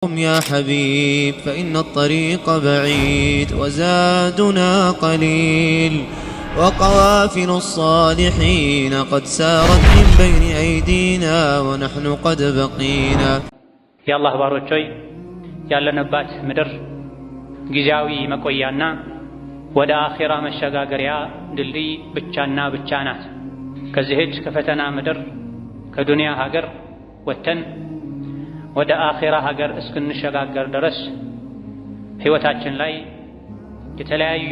يا حبيب فإن الطريق بعيد وزادنا قليل وقوافل الصالحين قد سارت من بين أيدينا ونحن قد بقينا يا الله باروچوي ያለንባት ምድር ጊዜያዊ መቆያና ወደ አኺራ መሸጋገሪያ ድልድይ ብቻና ብቻ ናት። ከዚህች ከፈተና ምድር ከዱንያ ሀገር ወተን ወደ አኺራ ሀገር እስክንሸጋገር ድረስ ህይወታችን ላይ የተለያዩ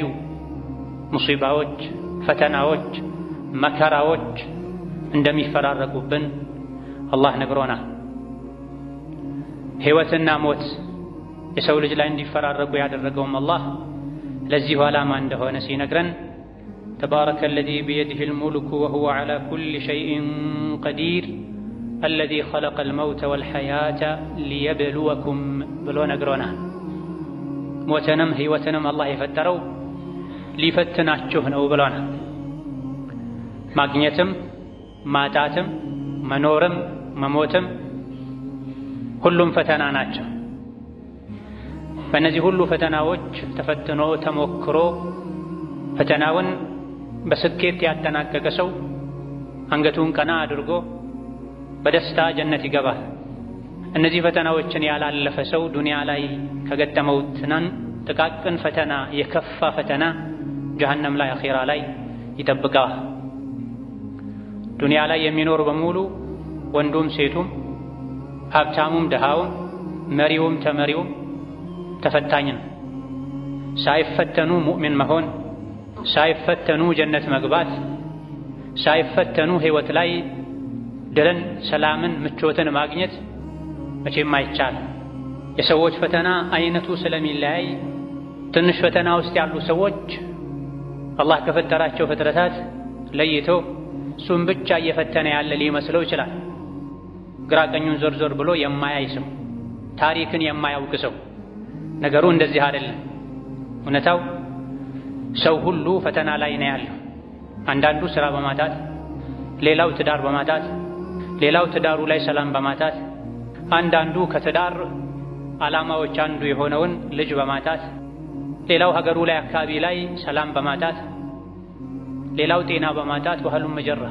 ሙሲባዎች፣ ፈተናዎች፣ መከራዎች እንደሚፈራረቁብን አላህ ነግሮናል። ህይወትና ሞት የሰው ልጅ ላይ እንዲፈራረቁ ያደረገውም አላህ ለዚህ ዓላማ እንደሆነ ሲነግረን ተባረከ الذي بيده الملك وهو على كل شيء قدير الذي خلق الموت والحياة ليبلوكم ብሎ ነግሮናል። ሞተንም ህይወትንም አላህ የፈጠረው ሊፈትናችሁ ነው ብሎናል። ማግኘትም ማጣትም መኖርም መሞትም ሁሉም ፈተና ናቸው። በእነዚህ ሁሉ ፈተናዎች ተፈትኖ ተሞክሮ ፈተናውን በስኬት ያጠናቀቀ ሰው አንገቱን ቀና አድርጎ በደስታ ጀነት ይገባል። እነዚህ ፈተናዎችን ያላለፈ ሰው ዱንያ ላይ ከገጠመው ጥቃቅን ፈተና የከፋ ፈተና ጀሃነም ላይ አኺራ ላይ ይጠብቀዋል። ዱንያ ላይ የሚኖር በሙሉ ወንዱም ሴቱም ሀብታሙም ደሃውም መሪውም ተመሪውም ተፈታኝ ነው። ሳይፈተኑ ሙእሚን መሆን፣ ሳይፈተኑ ጀነት መግባት፣ ሳይፈተኑ ህይወት ላይ ድልን፣ ሰላምን፣ ምቾትን ማግኘት መቼም አይቻልም። የሰዎች ፈተና አይነቱ ስለሚለያይ ትንሽ ፈተና ውስጥ ያሉ ሰዎች አላህ ከፈጠራቸው ፍጥረታት ለይቶ እሱን ብቻ እየፈተነ ያለ ሊመስለው ይችላል። ግራ ቀኙን ዞር ዞር ብሎ የማያይ ሰው፣ ታሪክን የማያውቅ ሰው። ነገሩ እንደዚህ አይደለም። እውነታው ሰው ሁሉ ፈተና ላይ ነው ያለው። አንዳንዱ ስራ በማጣት፣ ሌላው ትዳር በማጣት፣ ሌላው ትዳሩ ላይ ሰላም በማጣት፣ አንዳንዱ ከትዳር ዓላማዎች አንዱ የሆነውን ልጅ በማጣት፣ ሌላው ሀገሩ ላይ አካባቢ ላይ ሰላም በማጣት፣ ሌላው ጤና በማጣት ወህሉም መጀራ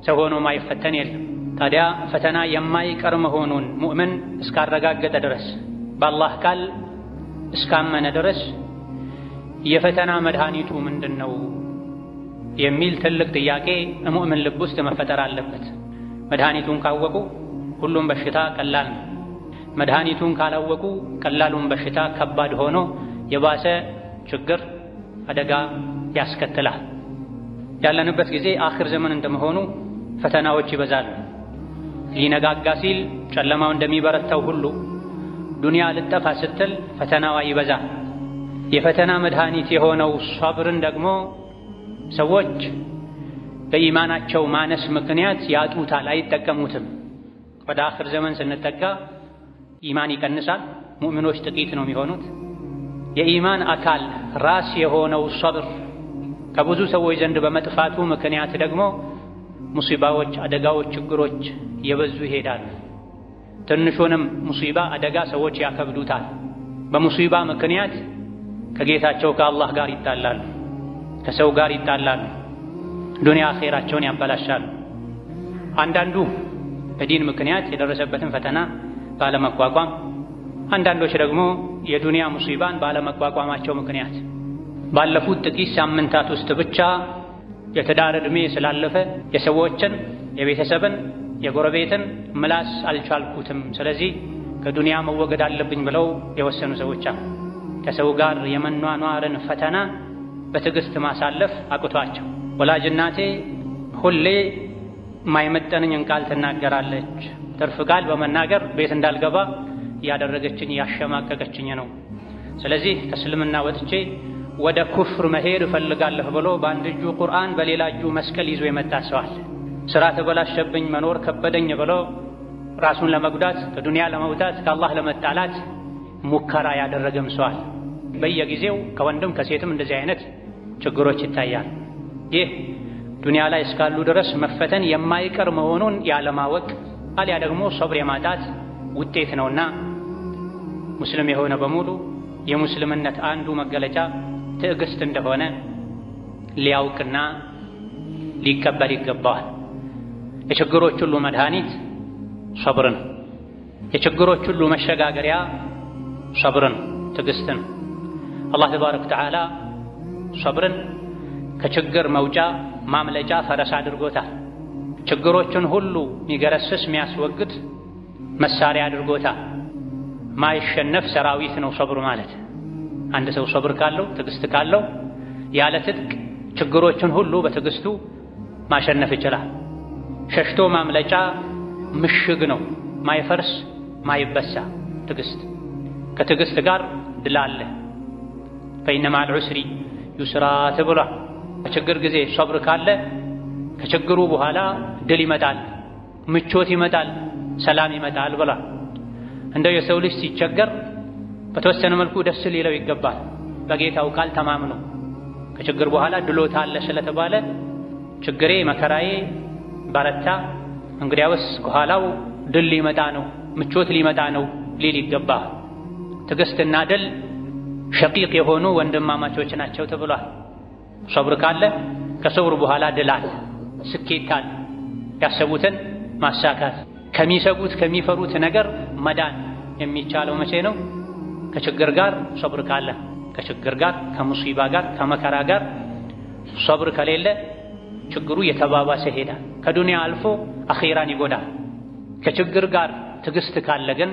ሰው ሆኖ ማይፈተን የለም። ታዲያ ፈተና የማይቀር መሆኑን ሙእምን እስካረጋገጠ ድረስ በአላህ ቃል እስካመነ ድረስ የፈተና መድኃኒቱ ምንድነው የሚል ትልቅ ጥያቄ ሙእምን ልብ ውስጥ መፈጠር አለበት። መድኃኒቱን ካወቁ ሁሉም በሽታ ቀላል ነው። መድኃኒቱን ካላወቁ ቀላሉን በሽታ ከባድ ሆኖ የባሰ ችግር አደጋ ያስከትላል። ያለንበት ጊዜ አኺር ዘመን እንደመሆኑ ፈተናዎች ይበዛሉ። ሊነጋጋ ሲል ጨለማው እንደሚበረታው ሁሉ ዱንያ ልጠፋ ስትል ፈተናዋ ይበዛል። የፈተና መድኃኒት የሆነው ሷብርን ደግሞ ሰዎች በኢማናቸው ማነስ ምክንያት ያጡታል፣ አይጠቀሙትም። ወደ አኺር ዘመን ስንጠጋ ኢማን ይቀንሳል፣ ሙእሚኖች ጥቂት ነው የሚሆኑት። የኢማን አካል ራስ የሆነው ሷብር ከብዙ ሰዎች ዘንድ በመጥፋቱ ምክንያት ደግሞ ሙሲባዎች፣ አደጋዎች፣ ችግሮች የበዙ ይሄዳሉ። ትንሹንም ሙሲባ አደጋ ሰዎች ያከብዱታል። በሙሲባ ምክንያት ከጌታቸው ከአላህ ጋር ይጣላሉ፣ ከሰው ጋር ይጣላሉ፣ ዱንያ አኺራቸውን ያበላሻሉ። አንዳንዱ በዲን ምክንያት የደረሰበትን ፈተና ባለመቋቋም፣ አንዳንዶች ደግሞ የዱንያ ሙሲባን ባለመቋቋማቸው ምክንያት ባለፉት ጥቂት ሳምንታት ውስጥ ብቻ የትዳር ዕድሜ ስላለፈ የሰዎችን፣ የቤተሰብን፣ የጎረቤትን ምላስ አልቻልኩትም፣ ስለዚህ ከዱንያ መወገድ አለብኝ ብለው የወሰኑ ሰዎች አሉ። ከሰው ጋር የመኗኗርን ፈተና በትዕግስት ማሳለፍ አቅቷቸው ወላጅ እናቴ ሁሌ የማይመጠንኝን ቃል ትናገራለች፣ ትርፍ ቃል በመናገር ቤት እንዳልገባ እያደረገችኝ ያሸማቀቀችኝ ነው፣ ስለዚህ ከእስልምና ወጥቼ ወደ ኩፍር መሄድ እፈልጋለሁ ብሎ በአንድ እጁ ቁርአን በሌላ እጁ መስቀል ይዞ የመጣ ሰው አለ። ስራ ተበላሸብኝ፣ መኖር ከበደኝ ብሎ ራሱን ለመጉዳት፣ ከዱንያ ለመውጣት፣ ከአላህ ለመጣላት ሙከራ ያደረገም ሰው አለ። በየጊዜው ከወንድም ከሴትም እንደዚህ አይነት ችግሮች ይታያል። ይህ ዱንያ ላይ እስካሉ ድረስ መፈተን የማይቀር መሆኑን ያለማወቅ አልያ ደግሞ ሶብር የማጣት ውጤት ነውና ሙስሊም የሆነ በሙሉ የሙስሊምነት አንዱ መገለጫ ትዕግስት እንደሆነ ሊያውቅና ሊቀበል ይገባዋል። የችግሮች ሁሉ መድኃኒት ሶብር ነው። የችግሮች ሁሉ መሸጋገሪያ ሶብር ነው፣ ትዕግስት ነው። አላህ ተባረከ ወተዓላ ሶብርን ከችግር መውጫ ማምለጫ ፈረስ አድርጎታል። ችግሮችን ሁሉ የሚገረስስ የሚያስወግድ መሳሪያ አድርጎታል። ማይሸነፍ ሰራዊት ነው ሶብር ማለት። አንድ ሰው ሶብር ካለው ትዕግስት ካለው ያለ ትጥቅ ችግሮችን ሁሉ በትዕግስቱ ማሸነፍ ይችላል። ሸሽቶ ማምለጫ ምሽግ ነው፣ ማይፈርስ ማይበሳ ትዕግስት። ከትዕግስት ጋር ድል አለ። ፈኢነ መዐል ዑስሪ ዩስራ ተብሏል። በችግር ጊዜ ሶብር ካለ ከችግሩ በኋላ ድል ይመጣል፣ ምቾት ይመጣል፣ ሰላም ይመጣል ብሏል። እንደው የሰው ልጅ ሲቸገር በተወሰነ መልኩ ደስ ሊለው ይገባል። በጌታው ቃል ተማምኖ ከችግር በኋላ ድሎት አለ ስለተባለ ችግሬ መከራዬ በረታ፣ እንግዲያውስ ከኋላው ድል ሊመጣ ነው፣ ምቾት ሊመጣ ነው ሊል ይገባል። ትዕግስትና ድል ሸቂቅ የሆኑ ወንድማማቾች ናቸው ተብሏል። ሶብር ካለ ከሶብር በኋላ ድል አለ፣ ስኬት አለ። ያሰቡትን ማሳካት ከሚሰጉት ከሚፈሩት ነገር መዳን የሚቻለው መቼ ነው? ከችግር ጋር ሶብር ካለ። ከችግር ጋር ከሙሲባ ጋር ከመከራ ጋር ሶብር ከሌለ ችግሩ የተባባሰ ሄዳል፣ ከዱንያ አልፎ አኺራን ይጎዳል። ከችግር ጋር ትዕግስት ካለ ግን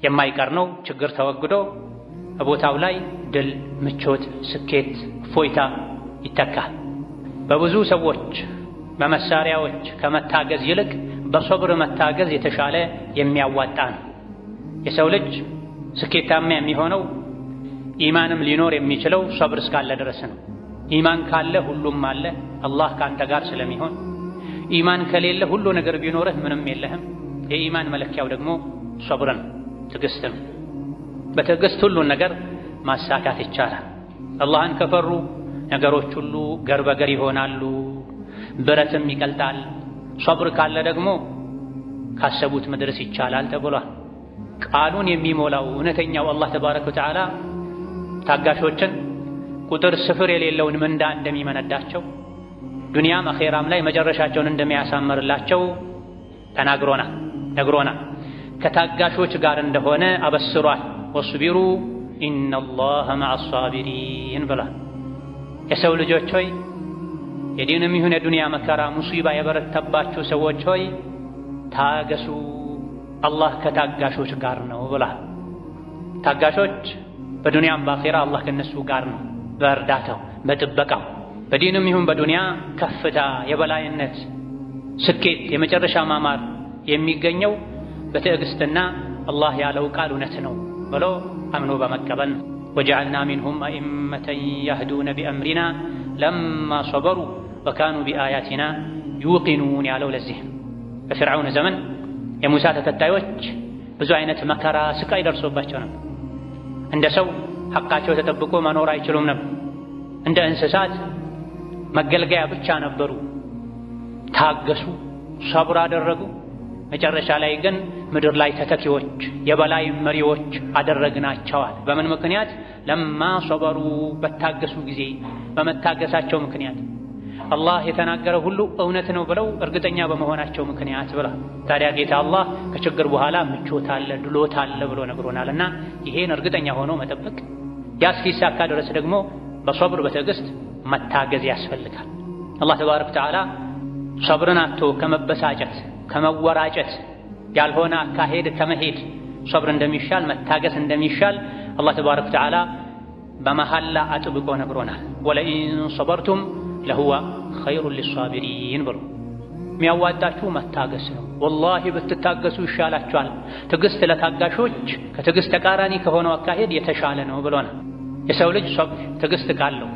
የማይቀር ነው ችግር ተወግዶ በቦታው ላይ ድል፣ ምቾት፣ ስኬት፣ እፎይታ ይተካል። በብዙ ሰዎች በመሳሪያዎች ከመታገዝ ይልቅ በሶብር መታገዝ የተሻለ የሚያዋጣ ነው። የሰው ልጅ ስኬታማ የሚሆነው ኢማንም ሊኖር የሚችለው ሶብር እስካለ ድረስ ነው። ኢማን ካለ ሁሉም አለ፣ አላህ ካንተ ጋር ስለሚሆን። ኢማን ከሌለ ሁሉ ነገር ቢኖርህ ምንም የለህም። የኢማን መለኪያው ደግሞ ሶብር ነው፣ ትዕግስት ነው። በትዕግስት ሁሉን ነገር ማሳካት ይቻላል። አላህን ከፈሩ ነገሮች ሁሉ ገር በገር ይሆናሉ፣ ብረትም ይቀልጣል። ሶብር ካለ ደግሞ ካሰቡት መድረስ ይቻላል ተብሏል። ቃሉን የሚሞላው እውነተኛው አላህ ተባረከ ወተዓላ ታጋሾችን ቁጥር ስፍር የሌለውን ምንዳ እንደሚመነዳቸው ዱንያም አኼራም ላይ መጨረሻቸውን እንደሚያሳምርላቸው ነግሮናል። ከታጋሾች ጋር እንደሆነ አበስሯል። ወስቢሩ ኢነላህ መዐ ሷቢሪን ብሏል። የሰው ልጆች ሆይ የዲንም ይሁን የዱንያ መከራ ሙሲባ የበረታባችሁ ሰዎች ሆይ ታገሱ፣ አላህ ከታጋሾች ጋር ነው ብሏል። ታጋሾች በዱንያም በአኼራ አላህ ከነሱ ጋር ነው፣ በእርዳታው በጥበቃው። በዲንም ይሁን በዱንያ ከፍታ፣ የበላይነት፣ ስኬት፣ የመጨረሻ ማማር የሚገኘው በትዕግስትና አላህ ያለው ቃል እውነት ነው ብሎ አምኖ በመቀበል ነው። ወጀዐልና ሚንሁም አኢመተን የህዱነ ቢአምሪና ለማ ሶበሩ ወካኑ ቢአያቲና ዩቂኑን ያለው ለዚህ በፊርዓውን ዘመን የሙሳ ተከታዮች ብዙ አይነት መከራ፣ ስቃይ ደርሶባቸው ነበር። እንደ ሰው ሐቃቸው ተጠብቆ መኖር አይችሉም ነበር። እንደ እንስሳት መገልገያ ብቻ ነበሩ። ታገሱ፣ ሰብር አደረጉ። መጨረሻ ላይ ግን ምድር ላይ ተተኪዎች፣ የበላይ መሪዎች አደረግናቸዋል። በምን ምክንያት? ለማ ሶበሩ፣ በታገሱ ጊዜ፣ በመታገሳቸው ምክንያት። አላህ የተናገረው ሁሉ እውነት ነው ብለው እርግጠኛ በመሆናቸው ምክንያት ብላ። ታዲያ ጌታ አላህ ከችግር በኋላ ምቾት አለ፣ ድሎት አለ ብሎ ነግሮናልና ይሄን እርግጠኛ ሆኖ መጠበቅ፣ ያ እስኪሳካ ድረስ ደግሞ በሶብር በትዕግስት መታገዝ ያስፈልጋል። አላህ ተባረከ ወተዓላ ሶብርን አጥቶ ከመበሳጨት ከመወራጨት ያልሆነ አካሄድ ከመሄድ ሶብር እንደሚሻል መታገስ እንደሚሻል አላህ ተባረከ ወተዓላ በመሐላ አጥብቆ ነግሮናል። ወለኢን ሶበርቱም ለሁወ ኸይሩን ሊሷቢሪን ብሎ የሚያዋጣችሁ መታገስ ነው። ወላሂ ብትታገሱ ይሻላችኋል። ትዕግስት ለታጋሾች ከትዕግስት ተቃራኒ ከሆነው አካሄድ የተሻለ ነው ብሎናል። የሰው ልጅ ሶብር ትዕግስት ካለው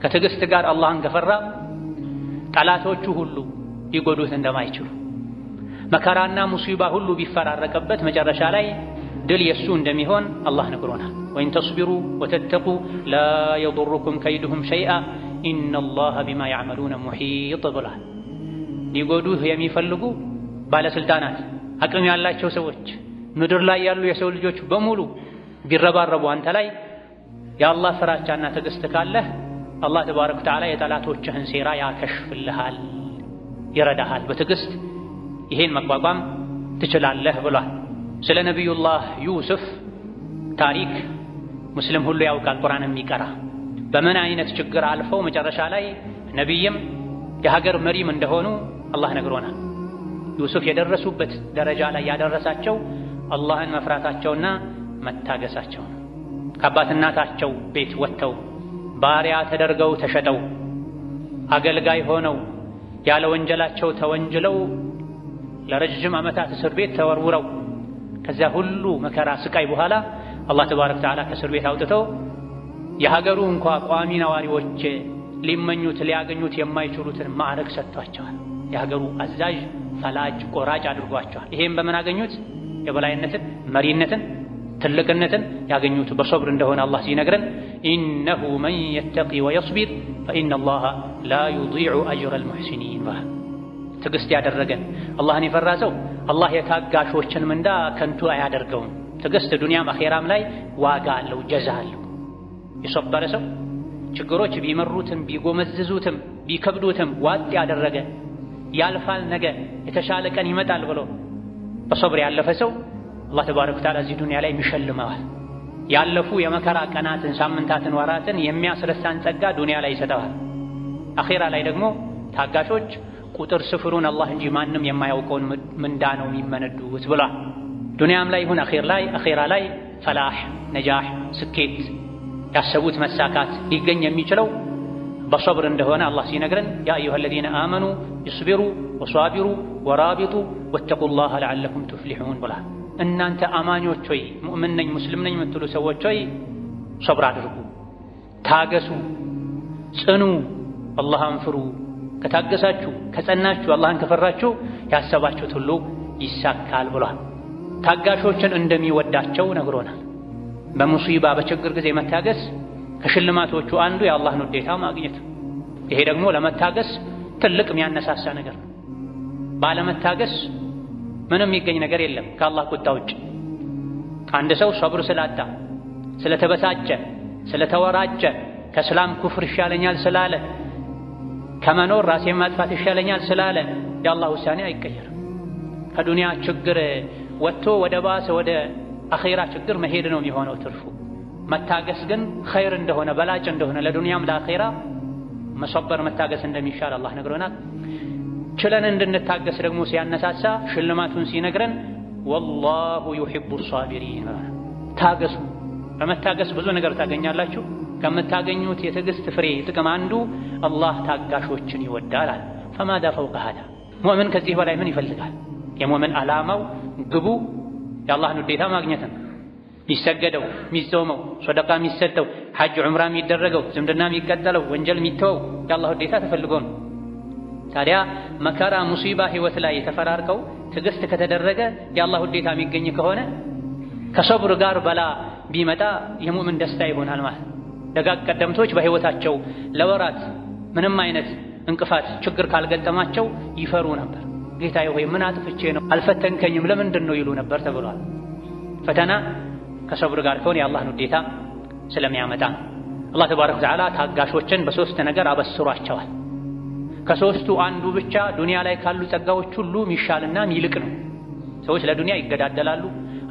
ከትዕግስት ጋር አላህን ከፈራ ጠላቶቹ ሁሉ ሊጎዱት እንደማይችሉ መከራና ሙሲባ ሁሉ ቢፈራረቀበት መጨረሻ ላይ ድል የሱ እንደሚሆን አላህ ነግሮናል። ወኢን ተስቢሩ ወተተቁ ላ የضركم ከይዱሁም ሸይአ ኢነላህ ቢማ ያዕመሉነ ሙሒጥ ብሏል። ሊጎዱህ የሚፈልጉ ባለስልጣናት፣ አቅም ያላቸው ሰዎች፣ ምድር ላይ ያሉ የሰው ልጆች በሙሉ ቢረባረቡ አንተ ላይ የአላህ ፍራቻና ትዕግስት ካለህ አላህ ተባረከ ወተዓላ የጠላቶችህን ሴራ ያከሽፍልሃል፣ ይረዳሃል። በትዕግስት ይሄን መቋቋም ትችላለህ ብሏል። ስለ ነቢዩላህ ዩሱፍ ታሪክ ሙስሊም ሁሉ ያውቃል፣ ቁርአን የሚቀራ በምን አይነት ችግር አልፈው መጨረሻ ላይ ነቢይም የሀገር መሪም እንደሆኑ አላህ ነግሮናል። ዩሱፍ የደረሱበት ደረጃ ላይ ያደረሳቸው አላህን መፍራታቸውና መታገሳቸው ነው። ከአባት እናታቸው ቤት ወጥተው ባሪያ ተደርገው ተሸጠው አገልጋይ ሆነው ያለ ወንጀላቸው ተወንጅለው ለረጅም ዓመታት እስር ቤት ተወርውረው ከዚያ ሁሉ መከራ ስቃይ በኋላ አላህ ተባረከ ወተዓላ ከእስር ቤት አውጥተው የሀገሩ እንኳ ቋሚ ነዋሪዎች ሊመኙት ሊያገኙት የማይችሉትን ማዕረግ ሰጥቷቸዋል። የሀገሩ አዛዥ ፈላጭ ቆራጭ አድርጓቸዋል። ይሄም በምን አገኙት? የበላይነትን፣ መሪነትን፣ ትልቅነትን ያገኙት በሶብር እንደሆነ አላህ ሲነግረን ኢነሁ መን የተቂ ወየስቢር ፈኢነላሃ ላ ዩዲዑ አጅረል ሙሕሲኒን። ትዕግስት ያደረገን አላህን የፈራ ሰው አላህ የታጋሾችን ምንዳ ከንቱ አያደርገውም። ትዕግስት ዱንያም አኼራም ላይ ዋጋ አለው፣ ጀዛ አለው። የሰበረ ሰው ችግሮች ቢመሩትም ቢጎመዝዙትም ቢከብዱትም ዋጥ ያደረገ ያልፋል፣ ነገ የተሻለ ቀን ይመጣል ብሎ በሶብር ያለፈ ሰው አላህ ተባረከ ወተዓላ እዚህ ዱንያ ላይ ይሸልመዋል። ያለፉ የመከራ ቀናትን፣ ሳምንታትን፣ ወራትን የሚያስረሳን ጸጋ ዱንያ ላይ ይሰጠዋል። አኼራ ላይ ደግሞ ታጋሾች ቁጥር ስፍሩን አላህ እንጂ ማንም የማያውቀውን ምንዳ ነው የሚመነዱት ብሏል። ዱንያም ላይ ይሁን አኼራ ላይ ፈላህ፣ ነጃህ፣ ስኬት ያሰቡት መሳካት ሊገኝ የሚችለው በሶብር እንደሆነ አላህ ሲነግረን ያ አዩሃ አለዚነ አመኑ ይስቢሩ ወሷቢሩ ወራቢጡ ወተቁላህ ለዓለኩም ቱፍሊሑን ብሏል። እናንተ አማኞች ሆይ ሙእምን ነኝ ሙስሊም ነኝ የምትሉ ሰዎች ሆይ ሶብር አድርጉ፣ ታገሱ፣ ጽኑ፣ አላህን ፍሩ። ከታገሳችሁ ከጸናችሁ አላህን ከፈራችሁ ያሰባችሁት ሁሉ ይሳካል ብሏል። ታጋሾችን እንደሚወዳቸው ነግሮናል። በሙሲባ በችግር ጊዜ መታገስ ከሽልማቶቹ አንዱ የአላህን ውዴታ ማግኘት። ይሄ ደግሞ ለመታገስ ትልቅ የሚያነሳሳ ነገር ነው። ባለመታገስ ምንም የሚገኝ ነገር የለም ከአላህ ቁጣ ውጭ። አንድ ሰው ሶብር ስላጣ፣ ስለተበሳጨ፣ ስለተወራጨ፣ ከእስላም ኩፍር ይሻለኛል ስላለ፣ ከመኖር ራሴን ማጥፋት ይሻለኛል ስላለ የአላህ ውሳኔ አይቀየርም። ከዱንያ ችግር ወጥቶ ወደ ባሰ ወደ አኼራ ችግር መሄድ ነው የሚሆነው ትርፉ። መታገስ ግን ኸይር እንደሆነ በላጭ እንደሆነ ለዱንያም ለአኼራ መሶበር መታገስ እንደሚሻል አላህ ነግሮናል። ችለን እንድንታገስ ደግሞ ሲያነሳሳ ሽልማቱን ሲነግረን ወላሁ ዩሂቡ ሷቢሪን። ታገሱ። በመታገስ ብዙ ነገር ታገኛላችሁ። ከምታገኙት የትዕግስት ፍሬ ጥቅም አንዱ አላህ ታጋሾችን ይወዳል። ፈማዳ ፈውቀ ሃዳ። ሙእምን ከዚህ በላይ ምን ይፈልጋል? የሙእምን ዓላማው ግቡ የአላህን ውዴታ ማግኘት ነው። የሚሰገደው፣ የሚጾመው፣ ሶደቃ የሚሰጠው፣ ሐጅ ዑምራ የሚደረገው፣ ዝምድና የሚቀጠለው፣ ወንጀል የሚተወው የአላህ ውዴታ ተፈልጎ ነው። ታዲያ መከራ ሙሲባ ህይወት ላይ የተፈራርቀው ትዕግስት ከተደረገ የአላህ ውዴታ የሚገኝ ከሆነ ከሰብር ጋር በላ ቢመጣ የሙእምን ደስታ ይሆናል ማለት። ደጋግ ቀደምቶች በህይወታቸው ለወራት ምንም አይነት እንቅፋት ችግር ካልገጠማቸው ይፈሩ ነበር። ጌታዬ ሆይ ምን አጥፍቼ ነው አልፈተንከኝም ለምንድን ነው ይሉ ነበር ተብሏል። ፈተና ከሰብር ጋር ከሆነ የአላህን ውዴታ ስለሚያመጣ አላህ ተባረከ ወተዓላ ታጋሾችን በሶስት ነገር አበስሯቸዋል። ከሶስቱ አንዱ ብቻ ዱንያ ላይ ካሉ ጸጋዎች ሁሉ ሚሻልና ሚልቅ ነው። ሰዎች ለዱንያ ይገዳደላሉ።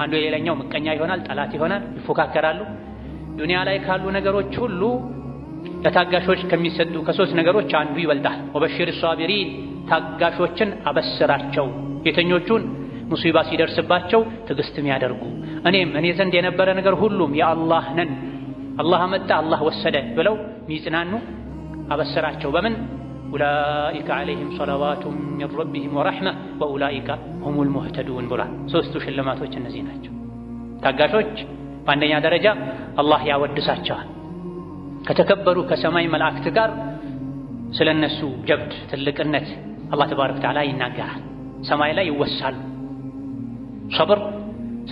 አንዱ የሌላኛው ምቀኛ ይሆናል፣ ጠላት ይሆናል፣ ይፎካከራሉ። ዱንያ ላይ ካሉ ነገሮች ሁሉ ለታጋሾች ከሚሰጡ ከሶስት ነገሮች አንዱ ይበልጣል። ወበሽር ሷቢሪን ታጋሾችን አበስራቸው፣ የተኞቹን ሙሲባ ሲደርስባቸው ትዕግስትም ያደርጉ እኔ ዘንድ የነበረ ነገር ሁሉም የአላህ ነን፣ አላህ አመጣ አላህ ወሰደ ብለው ሚጽናኑ አበስራቸው። በምን ኡላኢከ ዐለይሂም ሰለዋቱን ሚን ረቢሂም ወረሕማ ወኡላኢከ ሁሙል ሙህተዱን ብሏል። ሶስቱ ሽልማቶች እነዚህ ናቸው። ታጋሾች በአንደኛ ደረጃ አላህ ያወድሳቸዋል። ከተከበሩ ከሰማይ መላእክት ጋር ስለነሱ ጀብድ ትልቅነት አላህ ተባረከ ወተዓላ ይናገራል። ሰማይ ላይ ይወሳሉ። ሰብር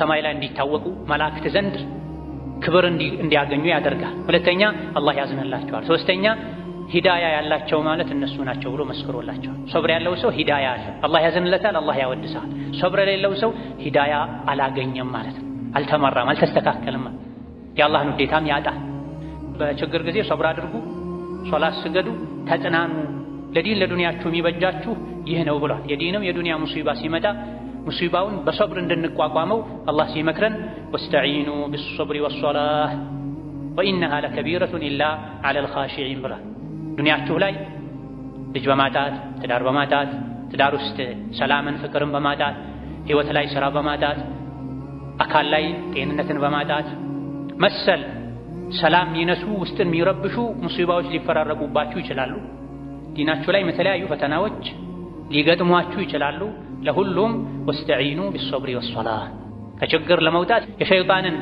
ሰማይ ላይ እንዲታወቁ መላእክት ዘንድ ክብር እንዲያገኙ ያደርጋል። ሁለተኛ አላህ ያዝንላቸዋል። ሶስተኛ ሂዳያ ያላቸው ማለት እነሱ ናቸው ብሎ መስክሮላቸዋል። ሶብር ያለው ሰው ሂዳያ አለ፣ አላህ ያዘንለታል፣ አላህ ያወድሳል። ሶብር የሌለው ሰው ሂዳያ አላገኘም ማለት ነው። አልተመራም፣ አልተስተካከለም፣ የአላህን ውዴታም ያጣል። በችግር ጊዜ ሶብር አድርጉ፣ ሶላት ስገዱ፣ ተጽናኑ፣ ለዲን ለዱንያችሁ የሚበጃችሁ ይህ ነው ብሏል። የዲንም የዱንያ ሙሲባ ሲመጣ ሙሲባውን በሶብር እንድንቋቋመው አላህ ሲመክረን ወስተዒኑ ቢሶብሪ ወሶላህ ወኢነሃ ለከቢረቱን ኢላ ዐለል ኻሺዒን ብሏል። ዱንያችሁ ላይ ልጅ በማጣት ትዳር በማጣት ትዳር ውስጥ ሰላምን ፍቅርን በማጣት ህይወት ላይ ስራ በማጣት አካል ላይ ጤንነትን በማጣት መሰል ሰላም ይነሱ ውስጥን የሚረብሹ ሙሲባዎች ሊፈራረቁባችሁ ይችላሉ። ዲናችሁ ላይ የተለያዩ ፈተናዎች ሊገጥሟችሁ ይችላሉ። ለሁሉም ወስተዒኑ ቢሶብሪ ወሶላህ። ከችግር ለመውጣት የሸይጣንን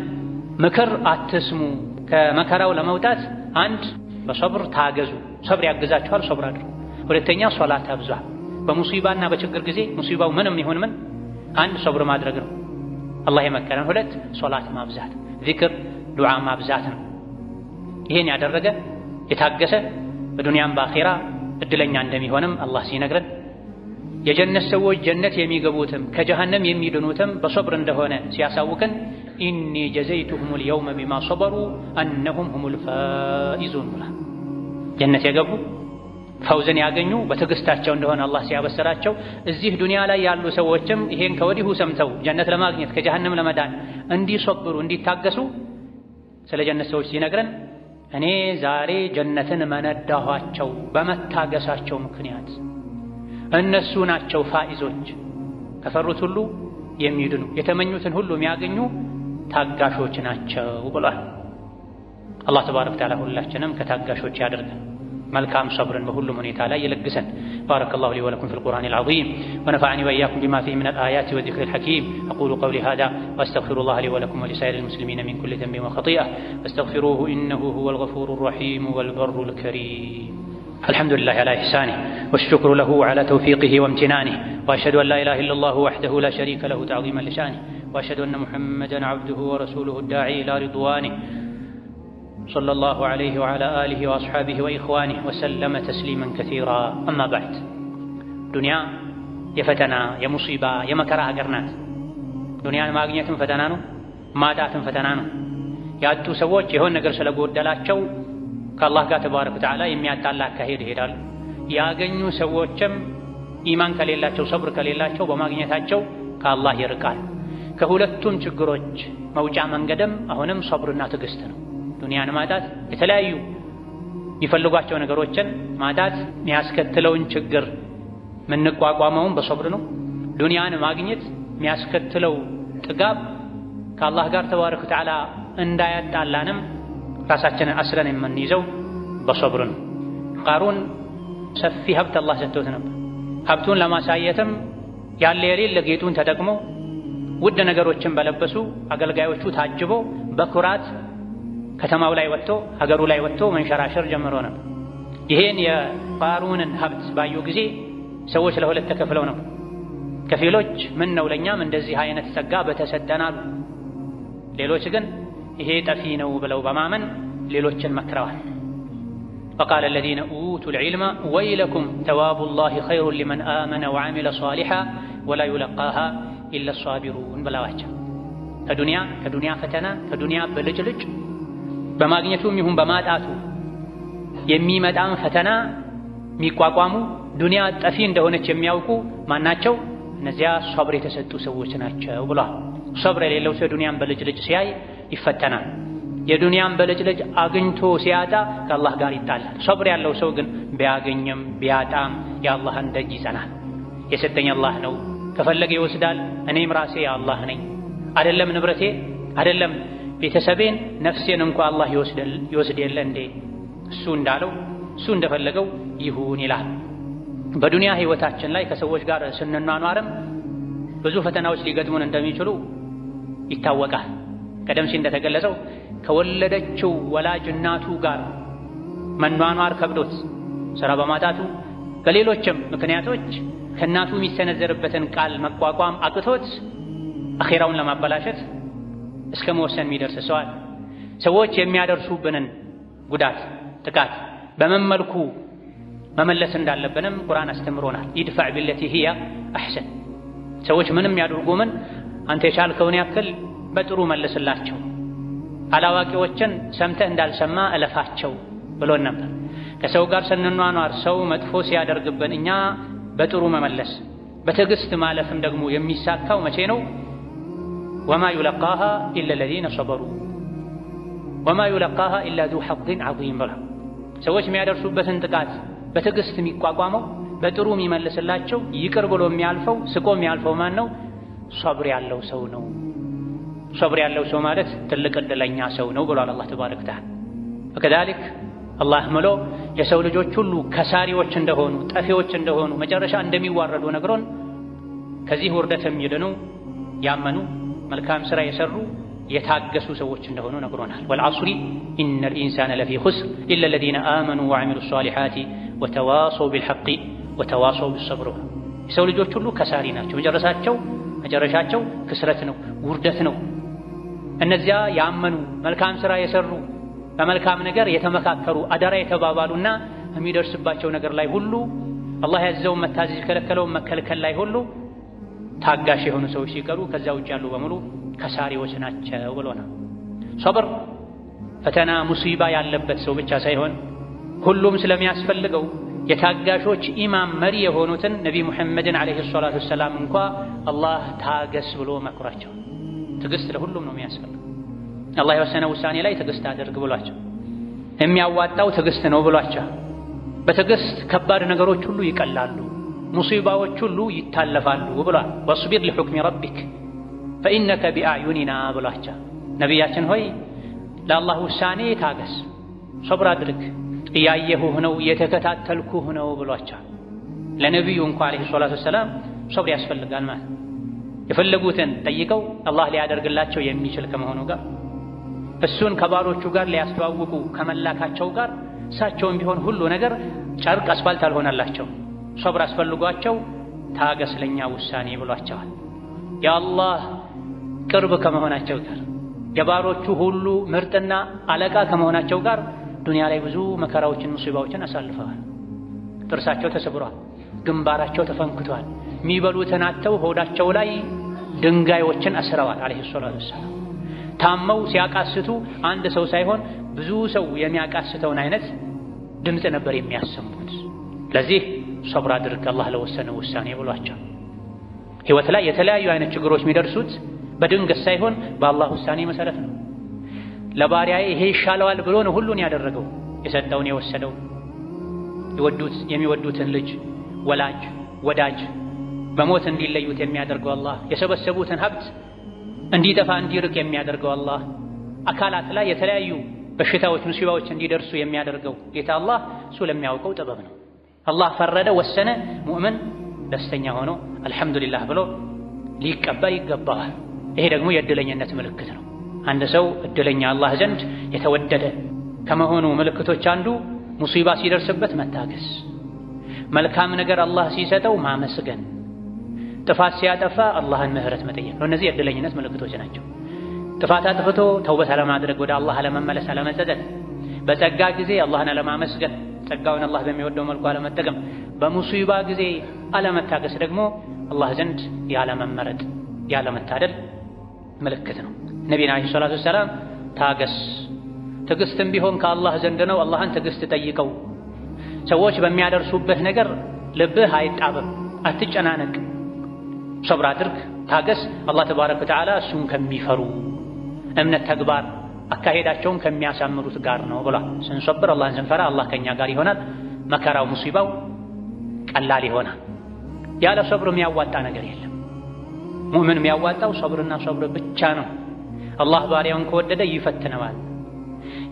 ምክር አትስሙ። ከመከራው ለመውጣት አንድ በሶብር ታገዙ፣ ሶብር ያግዛችኋል፣ ሶብር አድርጉ። ሁለተኛ ሶላት አብዙ። በሙሲባና በችግር ጊዜ ሙሲባው ምንም ይሁን ምን አንድ ሶብር ማድረግ ነው አላህ የመከረን። ሁለት ሶላት ማብዛት፣ ዚክር ዱዓ ማብዛት ነው። ይሄን ያደረገ የታገሰ በዱንያም በአኺራ እድለኛ እንደሚሆንም አላህ ሲነግረን የጀነት ሰዎች ጀነት የሚገቡትም ከጀሃነም የሚድኑትም በሶብር እንደሆነ ሲያሳውቀን ኢኒ ጀዘይቱሁሙል የውመ ቢማ ሶበሩ አነሁም ሁሙል ፋኢዙን ብላ ጀነት የገቡ ፈውዝን ያገኙ በትዕግስታቸው እንደሆነ አላህ ሲያበሰራቸው እዚህ ዱንያ ላይ ያሉ ሰዎችም ይሄን ከወዲሁ ሰምተው ጀነት ለማግኘት ከጀሃነም ለመዳን እንዲሶብሩ እንዲታገሱ ስለ ጀነት ሰዎች ሲነግረን እኔ ዛሬ ጀነትን መነዳኋቸው በመታገሳቸው ምክንያት እነሱ ናቸው ፋኢዞች፣ ከፈሩት ሁሉ የሚድኑ የተመኙትን ሁሉ የሚያገኙ ታጋሾች ናቸው ብሏል። አላህ ተባረከ ወተዓላ ሁላችንም ከታጋሾች ያደርገን፣ መልካም ሶብርን በሁሉም ሁኔታ ላይ ይለግሰን። ባረከላሁ ሊ ወለኩም ፊል ቁርአኒል ዐዚም ወነፈዐኒ ወኢያኩም ቢማ ፊሂ ሚነል አያቲ ወዚክሪል ሐኪም አቁሉ ቀውሊ ሃዛ ወአስተግፊሩላህ ሊ ወለኩም ወሊሳኢሪል ሙስሊሚነ ሚን ኩሊ ዘንቢን ወኸጢአ ፈስተግፊሩሁ ኢነሁ ሁወል ገፉሩር ረሒም ወል በሩል ከሪም። الحمد لله على إحسانه والشكر له على توفيقه وامتنانه وأشهد أن لا إله إلا الله وحده لا شريك له تعظيما لشانه وأشهد أن محمدا عبده ورسوله الداعي إلى رضوانه صلى الله عليه وعلى آله وأصحابه وإخوانه وسلم تسليما كثيرا. أما بعد دنيا يفتنا يا مصيبة يا مكره قرنات دنيا ما أغنية فتنانو ما دعت فتنانو يأتوا سووش يهون نقر سلقود دلاتشو ከአላህ ጋር ተባረከ ወተዓላ የሚያጣላ አካሄድ ይሄዳሉ። ያገኙ ሰዎችም ኢማን ከሌላቸው ሶብር ከሌላቸው በማግኘታቸው ከአላህ ይርቃል። ከሁለቱም ችግሮች መውጫ መንገድም አሁንም ሶብርና ትዕግስት ነው። ዱንያን ማጣት የተለያዩ የሚፈልጓቸው ነገሮችን ማጣት የሚያስከትለውን ችግር የምንቋቋመውም በሶብር ነው። ዱንያን ማግኘት የሚያስከትለው ጥጋብ ከአላህ ጋር ተባረከ ወተዓላ እንዳያጣላንም ራሳችንን አስለን የምንይዘው በሶብር ነው። ቃሩን ሰፊ ሀብት አላህ ሰጥቶት ነበር። ሀብቱን ለማሳየትም ያለ የሌለ ጌጡን ተጠቅሞ ውድ ነገሮችን በለበሱ አገልጋዮቹ ታጅቦ በኩራት ከተማው ላይ ወጥቶ ሀገሩ ላይ ወጥቶ መንሸራሸር ጀምሮ ነበር። ይሄን የቃሩንን ሀብት ባዩ ጊዜ ሰዎች ለሁለት ተከፍለው ነው። ከፊሎች ምን ነው ለኛም እንደዚህ አይነት ጸጋ በተሰጠናል፣ ሌሎች ግን ይሄ ጠፊ ነው ብለው በማመን ሌሎችን መክረዋል። وقال الذين أوتوا العلم ويلكم ثواب الله خير لمن آمن وعمل صالحا ولا يلقاها إلا الصابرون بلاواቸው ከዱንያ ፈተና ከዱንያ በልጭልጭ በማግኘቱም ይሁን በማጣቱ የሚመጣን ፈተና የሚቋቋሙ ዱንያ ጠፊ እንደሆነች የሚያውቁ ማናቸው? እነዚያ ሶብር የተሰጡ ሰዎች ናቸው ብሏል። ሶብር የሌለው ሰው ዱንያን በልጭልጭ ሲያይ ይፈተናል። የዱንያን በልጭልጭ አግኝቶ ሲያጣ ከአላህ ጋር ይጣላል። ሶብር ያለው ሰው ግን ቢያገኝም ቢያጣም የአላህን ደጅ ይጸናል። የሰጠኝ አላህ ነው፣ ከፈለገ ይወስዳል፣ እኔም ራሴ የአላህ ነኝ፣ አይደለም ንብረቴ አይደለም ቤተሰቤን ነፍሴን እንኳ አላህ ይወስድ የለ እንዴ? እሱ እንዳለው እሱ እንደፈለገው ይሁን ይላል። በዱንያ ህይወታችን ላይ ከሰዎች ጋር ስንኗኗርም ብዙ ፈተናዎች ሊገጥሙን እንደሚችሉ ይታወቃል። ቀደም ሲል እንደተገለጸው ከወለደችው ወላጅ እናቱ ጋር መኗኗር ከብዶት ስራ በማጣቱ ከሌሎችም ምክንያቶች ከእናቱ የሚሰነዘርበትን ቃል መቋቋም አቅቶት አኺራውን ለማበላሸት እስከ መወሰን የሚደርስ ሰዋል። ሰዎች የሚያደርሱብንን ጉዳት፣ ጥቃት በምን መልኩ መመለስ እንዳለብንም ቁርአን አስተምሮናል። ኢድፋዕ ቢለቲ ሂያ አሕሰን። ሰዎች ምንም ያድርጉ ምን አንተ የቻልከውን ያክል በጥሩ መልስላቸው፣ አላዋቂዎችን ሰምተህ እንዳልሰማ እለፋቸው ብሎን ነበር። ከሰው ጋር ስንኗኗር ሰው መጥፎ ሲያደርግብን እኛ በጥሩ መመለስ በትዕግስት ማለፍም ደግሞ የሚሳካው መቼ ነው? ወማ ዩለቃሃ ኢላ ለዚነ ሰበሩ ወማ ዩለቃሃ ኢላ ዙ ሐظን ዐዚም ብላ ሰዎች የሚያደርሱበትን ጥቃት በትዕግስት የሚቋቋመው በጥሩ የሚመልስላቸው ይቅር ብሎ የሚያልፈው ስቆ የሚያልፈው ማን ነው? ሶብር ያለው ሰው ነው። ሶብር ያለው ሰው ማለት ትልቅ ዕድለኛ ሰው ነው ብሏል አላህ ተባረከ ወተዓላ። ወከዛሊክ አላህ ምሎ የሰው ልጆች ሁሉ ከሳሪዎች እንደሆኑ ጠፊዎች እንደሆኑ መጨረሻ እንደሚዋረዱ ነግሮን ከዚህ ውርደት የሚድኑ ያመኑ መልካም ሥራ የሰሩ የታገሱ ሰዎች እንደሆኑ ነግሮናል። ወልዐስሪ ኢነል ኢንሳነ ለፊ ኹስር ኢላ ለዚነ አመኑ ወዐሚሉ ሷሊሓቲ ወተዋሰው ቢልሐቂ ወተዋሰው ቢሰብር። የሰው ልጆች ሁሉ ከሳሪ ናቸው። መጨረሻቸው ክስረት ነው፣ ውርደት ነው። እነዚያ ያመኑ መልካም ሥራ የሰሩ በመልካም ነገር የተመካከሩ አደራ የተባባሉና የሚደርስባቸው ነገር ላይ ሁሉ አላህ ያዘውን መታዘዝ የከለከለውን መከልከል ላይ ሁሉ ታጋሽ የሆኑ ሰዎች ሲቀሩ ከዛ ውጭ ያሉ በሙሉ ከሳሪዎች ናቸው ብሎናል። ሶብር ፈተና ሙሲባ ያለበት ሰው ብቻ ሳይሆን ሁሉም ስለሚያስፈልገው የታጋሾች ኢማም መሪ የሆኑትን ነቢይ ሙሐመድን ዓለይሂ ሰላቱ ወሰላም እንኳ አላህ ታገስ ብሎ መክሯቸው። ትዕግስት ለሁሉም ነው የሚያስፈልገው። አላህ የወሰነ ውሳኔ ላይ ትዕግስት አድርግ ብሏቸው፣ የሚያዋጣው ትዕግስት ነው ብሏቸው። በትዕግስት ከባድ ነገሮች ሁሉ ይቀላሉ፣ ሙሲባዎች ሁሉ ይታለፋሉ ብሏል። ወስቢር ሊሑክሚ ረቢክ ፈኢነከ ቢአዕዩኒና ብሏቸው። ነቢያችን ሆይ ለአላህ ውሳኔ ታገስ፣ ሶብር አድርግ፣ እያየሁህ ነው እየተከታተልኩህ ነው ብሏቸው። ለነቢዩ እንኳ ዓለይሂ ሰላቱ ወሰላም ሶብር ያስፈልጋል ማለት የፈለጉትን ጠይቀው አላህ ሊያደርግላቸው የሚችል ከመሆኑ ጋር እሱን ከባሮቹ ጋር ሊያስተዋውቁ ከመላካቸው ጋር እሳቸውም ቢሆን ሁሉ ነገር ጨርቅ አስፋልት አልሆነላቸው። ሶብር አስፈልጓቸው ታገስ ለኛ ውሳኔ ብሏቸዋል። የአላህ ቅርብ ከመሆናቸው ጋር የባሮቹ ሁሉ ምርጥና አለቃ ከመሆናቸው ጋር ዱንያ ላይ ብዙ መከራዎችን ሙሲባዎችን አሳልፈዋል። ጥርሳቸው ተሰብሯል፣ ግንባራቸው ተፈንክቷል፣ የሚበሉትን አጥተው ሆዳቸው ላይ ድንጋዮችን አስረዋል ዓለይሂ ሰላቱ ወሰላም። ታመው ሲያቃስቱ አንድ ሰው ሳይሆን ብዙ ሰው የሚያቃስተውን አይነት ድምፅ ነበር የሚያሰሙት። ለዚህ ሶብር አድርግ አላህ ለወሰነው ውሳኔ ብሏቸው። ህይወት ላይ የተለያዩ አይነት ችግሮች የሚደርሱት በድንገት ሳይሆን በአላህ ውሳኔ መሰረት ነው። ለባሪያዬ ይሄ ይሻለዋል ብሎ ነው ሁሉን ያደረገው፣ የሰጠውን የወሰደው። የሚወዱትን ልጅ ወላጅ ወዳጅ በሞት እንዲለዩት የሚያደርገው አላህ፣ የሰበሰቡትን ሀብት እንዲጠፋ እንዲርቅ የሚያደርገው አላህ፣ አካላት ላይ የተለያዩ በሽታዎች ሙሲባዎች እንዲደርሱ የሚያደርገው ጌታ አላህ እሱ ለሚያውቀው ጥበብ ነው። አላህ ፈረደ ወሰነ፣ ሙእምን ደስተኛ ሆኖ አልሐምዱሊላህ ብሎ ሊቀበል ይገባዋል። ይሄ ደግሞ የእድለኝነት ምልክት ነው። አንድ ሰው እድለኛ አላህ ዘንድ የተወደደ ከመሆኑ ምልክቶች አንዱ ሙሲባ ሲደርስበት መታገስ፣ መልካም ነገር አላህ ሲሰጠው ማመስገን፣ ጥፋት ሲያጠፋ አላህን ምህረት መጠየቅ ነው። እነዚህ የእድለኝነት ምልክቶች ናቸው። ጥፋት አጥፍቶ ተውበት አለማድረግ፣ ወደ አላህ አለመመለስ፣ አለመጸጸት፣ በጸጋ ጊዜ አላህን አለማመስገን፣ ጸጋውን አላህ በሚወደው መልኩ አለመጠቀም፣ በሙሲባ ጊዜ አለመታገስ ደግሞ አላህ ዘንድ ያለመመረጥ ያለመታደል ምልክት ነው። ነቢና ዓለይሂ ሰላቱ ወሰላም ታገስ፣ ትዕግስትም ቢሆን ከአላህ ዘንድ ነው፣ አላህን ትዕግስት ጠይቀው። ሰዎች በሚያደርሱበት ነገር ልብህ አይጣበብ፣ አትጨናነቅ፣ ሶብር አድርግ፣ ታገስ። አላህ ተባረከ ወተዓላ እሱን ከሚፈሩ እምነት፣ ተግባር፣ አካሄዳቸውን ከሚያሳምሩት ጋር ነው ብሏል። ስንሶብር አላህን ስንፈራ አላህ ከኛ ጋር ይሆናል። መከራው ሙሲባው ቀላል ይሆናል። ያለ ሶብር የሚያዋጣ ነገር የለም። ሙእምን የሚያዋጣው ሶብርና ሶብር ብቻ ነው። አላህ ባሪያውን ከወደደ ይፈትነዋል።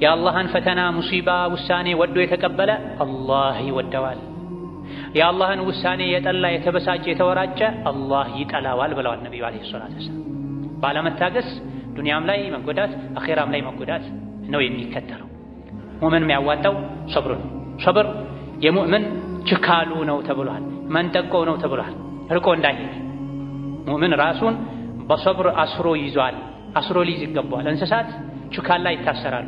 የአላህን ፈተና ሙሲባ ውሳኔ ወዶ የተቀበለ አላህ ይወደዋል። የአላህን ውሳኔ የጠላ የተበሳጨ የተወራጨ አላህ ይጠላዋል ብለዋል ነቢዩ ዓለይሂ ሰላቱ ወሰላም። ባለመታገስ ዱንያም ላይ መጎዳት አኼራም ላይ መጎዳት ነው የሚከተለው። ሙእምን የሚያዋጣው ሶብር ነው። ሶብር የሙእምን ችካሉ ነው ተብሏል፣ መንጠቆው ነው ተብሏል። ርቆ እንዳይሄድ ሙእምን ራሱን በሶብር አስሮ ይዟል። አስሮ ሊይዝ ይገባዋል። እንስሳት ችካል ላይ ይታሰራሉ።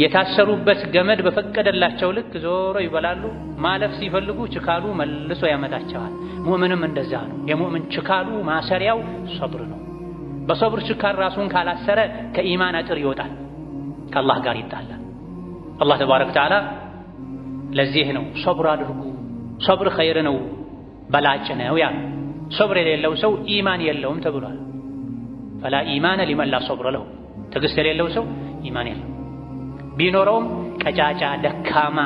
የታሰሩበት ገመድ በፈቀደላቸው ልክ ዞረው ይበላሉ። ማለፍ ሲፈልጉ ችካሉ መልሶ ያመጣቸዋል። ሙእምንም እንደዛ ነው። የሙእምን ችካሉ ማሰሪያው ሶብር ነው። በሶብር ችካል ራሱን ካላሰረ ከኢማን አጥር ይወጣል፣ ከአላህ ጋር ይጣላል። አላህ ተባረከ ወተዓላ ለዚህ ነው ሶብር አድርጉ፣ ሶብር ኸይር ነው፣ በላጭ ነው ያለ። ሶብር የሌለው ሰው ኢማን የለውም ተብሏል። ፈላ ኢማነ ሊመን ላ ሶብረ ለሁ፣ ትዕግስት የሌለው ሰው ኢማን የለውም። ቢኖረውም ቀጫጫ ደካማ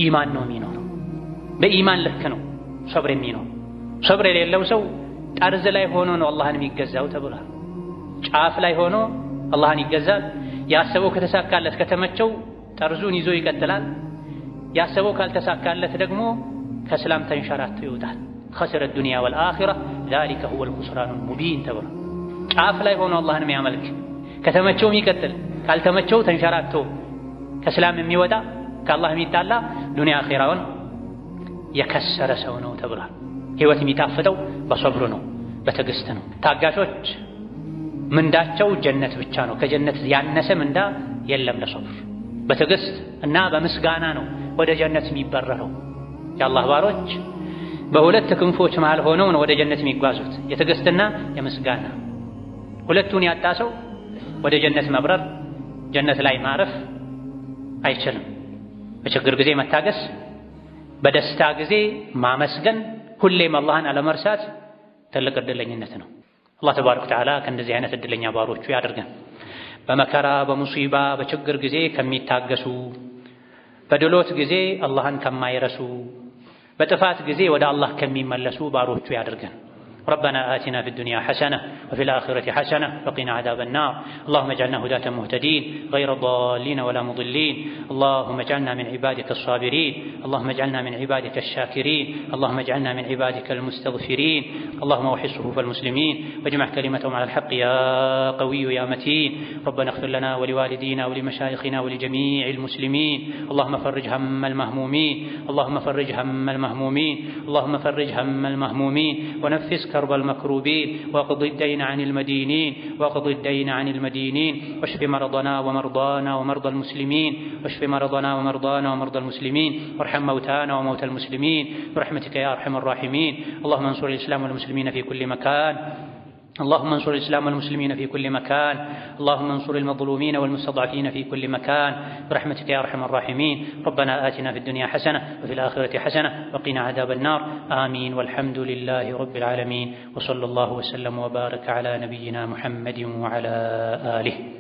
ኢማን ነው የሚኖረው። በኢማን ልክ ነው ሶብር የሚኖር። ሶብር የሌለው ሰው ጠርዝ ላይ ሆኖ ነው አላህን የሚገዛው ተብሏል። ጫፍ ላይ ሆኖ አላህን ይገዛል። ያሰበው ከተሳካለት ከተመቸው ጠርዙን ይዞ ይቀጥላል። ያሰበው ካልተሳካለት ደግሞ ከእስላም ተንሸራቶ ይወጣል። خسر الدنيا والآخرة ذلك هو الخسران المبين ተብሏል። ጫፍ ላይ ሆኖ አላህን የሚያመልክ ከተመቸው የሚቀጥል ካልተመቸው ተንሸራቶ ከእስላም የሚወጣ ከአላህ የሚጣላ ዱንያ አኺራውን የከሰረ ሰው ነው ተብሏል። ህይወት የሚጣፍጠው በሶብር ነው፣ በትዕግስት ነው። ታጋሾች ምንዳቸው ጀነት ብቻ ነው። ከጀነት ያነሰ ምንዳ የለም ለሶብር። በትዕግስት እና በምስጋና ነው ወደ ጀነት የሚበረረው። የአላህ ባሮች በሁለት ክንፎች መሃል ሆነው ነው ወደ ጀነት የሚጓዙት፣ የትዕግስትና የምስጋና። ሁለቱን ያጣ ሰው ወደ ጀነት መብረር፣ ጀነት ላይ ማረፍ አይችልም። በችግር ጊዜ መታገስ፣ በደስታ ጊዜ ማመስገን፣ ሁሌም አላህን አለመርሳት ትልቅ እድለኝነት ነው። አላህ ተባረከ ወተዓላ ከእንደዚህ አይነት እድለኛ ባሮቹ ያድርገን። በመከራ በሙሲባ በችግር ጊዜ ከሚታገሱ፣ በድሎት ጊዜ አላህን ከማይረሱ፣ በጥፋት ጊዜ ወደ አላህ ከሚመለሱ ባሮቹ ያድርገን። ربنا آتنا في الدنيا حسنة وفي الآخرة حسنة وقنا عذاب النار. اللهم اجعلنا هداة مهتدين غير ضالين ولا مضلين. اللهم اجعلنا من عبادك الصابرين. اللهم اجعلنا من عبادك الشاكرين. اللهم اجعلنا من عبادك المستغفرين. اللهم وحد صفوف المسلمين واجمع كلمتهم على الحق يا قوي يا متين. ربنا اغفر لنا ولوالدينا ولمشايخنا ولجميع المسلمين. اللهم فرج هم المهمومين. اللهم فرج هم المهمومين. اللهم فرج هم المهمومين ونفس كرب المكروبين واقض الدين عن المدينين واقض الدين عن المدينين واشف مرضنا ومرضانا ومرضى المسلمين واشف مرضنا ومرضانا ومرضى المسلمين وارحم موتانا وموتى المسلمين برحمتك يا ارحم الراحمين. اللهم انصر الاسلام والمسلمين في كل مكان. اللهم انصر الإسلام والمسلمين في كل مكان. اللهم انصر المظلومين والمستضعفين في كل مكان برحمتك يا أرحم الراحمين. ربنا آتنا في الدنيا حسنة وفي الآخرة حسنة وقنا عذاب النار. آمين والحمد لله رب العالمين. وصلى الله وسلم وبارك على نبينا محمد وعلى آله.